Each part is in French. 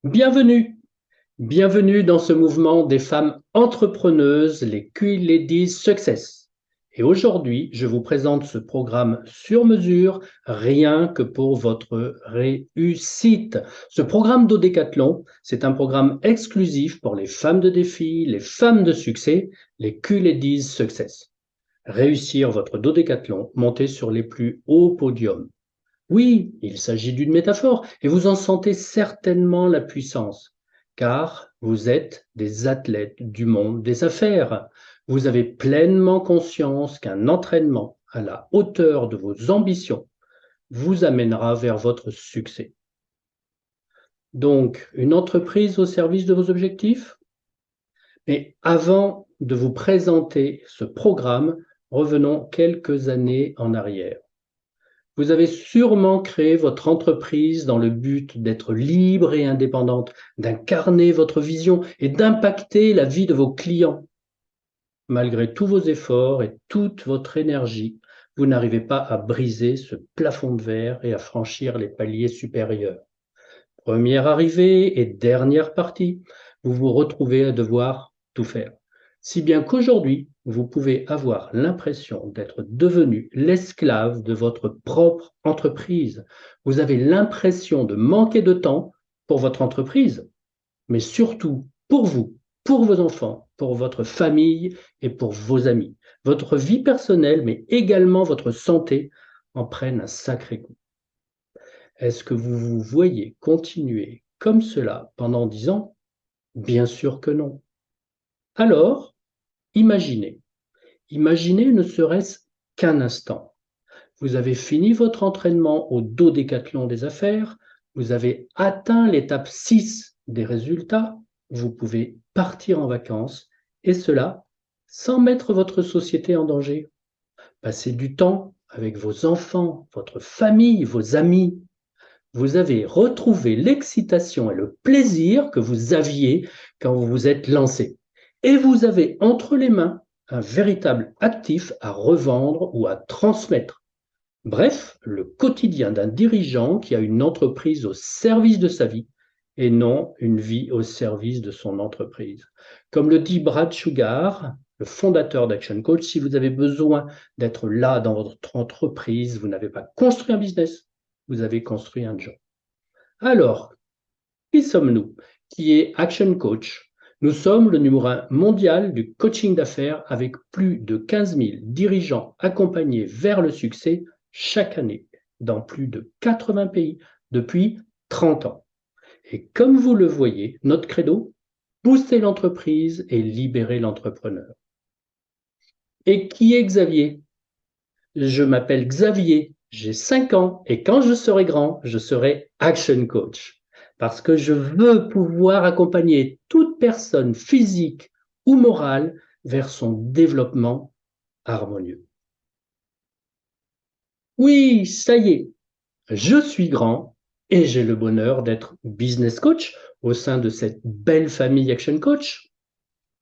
Bienvenue, bienvenue dans ce mouvement des femmes entrepreneuses, les Q-Ladies Success. Et aujourd'hui, je vous présente ce programme sur mesure, rien que pour votre réussite. Ce programme d'Odécathlon, c'est un programme exclusif pour les femmes de défi, les femmes de succès, les Q-Ladies Success. Réussir votre dodécathlon, monter sur les plus hauts podiums. Oui, il s'agit d'une métaphore, et vous en sentez certainement la puissance, car vous êtes des athlètes du monde des affaires. Vous avez pleinement conscience qu'un entraînement à la hauteur de vos ambitions vous amènera vers votre succès. Donc, une entreprise au service de vos objectifs? Mais avant de vous présenter ce programme, revenons quelques années en arrière. Vous avez sûrement créé votre entreprise dans le but d'être libre et indépendante, d'incarner votre vision et d'impacter la vie de vos clients. Malgré tous vos efforts et toute votre énergie, vous n'arrivez pas à briser ce plafond de verre et à franchir les paliers supérieurs. Première arrivée et dernière partie, vous vous retrouvez à devoir tout faire. Si bien qu'aujourd'hui, vous pouvez avoir l'impression d'être devenu l'esclave de votre propre entreprise. Vous avez l'impression de manquer de temps pour votre entreprise, mais surtout pour vous, pour vos enfants, pour votre famille et pour vos amis. Votre vie personnelle, mais également votre santé en prennent un sacré coup. Est-ce que vous vous voyez continuer comme cela pendant 10 ans? Bien sûr que non. Alors, imaginez. Imaginez ne serait-ce qu'un instant. Vous avez fini votre entraînement au dodécathlon des affaires, vous avez atteint l'étape 6 des résultats, vous pouvez partir en vacances, et cela sans mettre votre société en danger. Passer du temps avec vos enfants, votre famille, vos amis. Vous avez retrouvé l'excitation et le plaisir que vous aviez quand vous vous êtes lancé. Et vous avez entre les mains un véritable actif à revendre ou à transmettre. Bref, le quotidien d'un dirigeant qui a une entreprise au service de sa vie et non une vie au service de son entreprise. Comme le dit Brad Sugar, le fondateur d'Action Coach, si vous avez besoin d'être là dans votre entreprise, vous n'avez pas construit un business, vous avez construit un job. Alors, qui sommes-nous? Qui est Action Coach? Nous sommes le numéro 1 mondial du coaching d'affaires avec plus de 15 000 dirigeants accompagnés vers le succès chaque année dans plus de 80 pays depuis 30 ans. Et comme vous le voyez, notre credo, booster l'entreprise et libérer l'entrepreneur. Et qui est Xavier? Je m'appelle Xavier, j'ai 5 ans et quand je serai grand, je serai Action Coach. Parce que je veux pouvoir accompagner toute personne physique ou morale vers son développement harmonieux. Oui, ça y est, je suis grand et j'ai le bonheur d'être business coach au sein de cette belle famille Action Coach.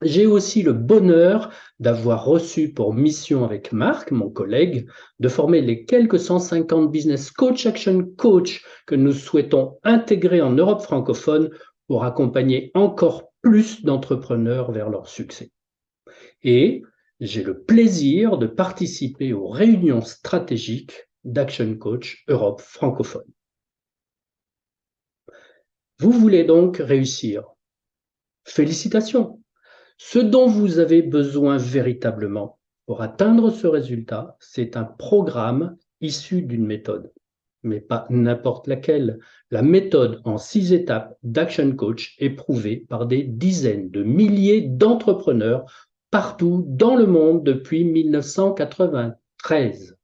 J'ai aussi le bonheur d'avoir reçu pour mission avec Marc, mon collègue, de former les quelques 150 business coach, action coach que nous souhaitons intégrer en Europe francophone pour accompagner encore plus d'entrepreneurs vers leur succès. Et j'ai le plaisir de participer aux réunions stratégiques d'Action Coach Europe francophone. Vous voulez donc réussir. Félicitations! Ce dont vous avez besoin véritablement pour atteindre ce résultat, c'est un programme issu d'une méthode, mais pas n'importe laquelle. La méthode en 6 étapes d'Action Coach est prouvée par des dizaines de milliers d'entrepreneurs partout dans le monde depuis 1993.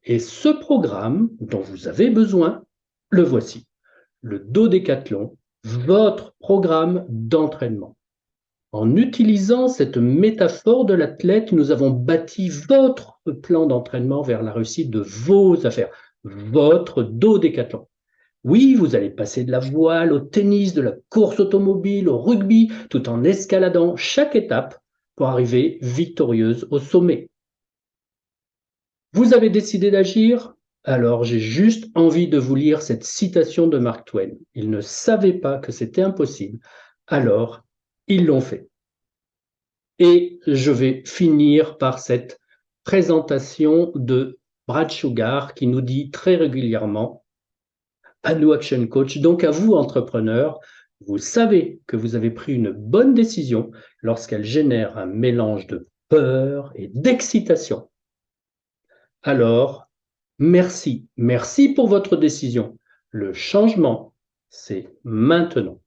Et ce programme dont vous avez besoin, le voici, le Dodécathlon, votre programme d'entraînement. En utilisant cette métaphore de l'athlète, nous avons bâti votre plan d'entraînement vers la réussite de vos affaires, votre dodécathlon. Oui, vous allez passer de la voile au tennis, de la course automobile au rugby, tout en escaladant chaque étape pour arriver victorieuse au sommet. Vous avez décidé d'agir? Alors, j'ai juste envie de vous lire cette citation de Mark Twain. Ils ne savaient pas que c'était impossible. Alors, ils l'ont fait. Et je vais finir par cette présentation de Brad Sugar qui nous dit très régulièrement à nous Action Coach, donc à vous entrepreneurs, vous savez que vous avez pris une bonne décision lorsqu'elle génère un mélange de peur et d'excitation. Alors, merci, merci pour votre décision. Le changement, c'est maintenant.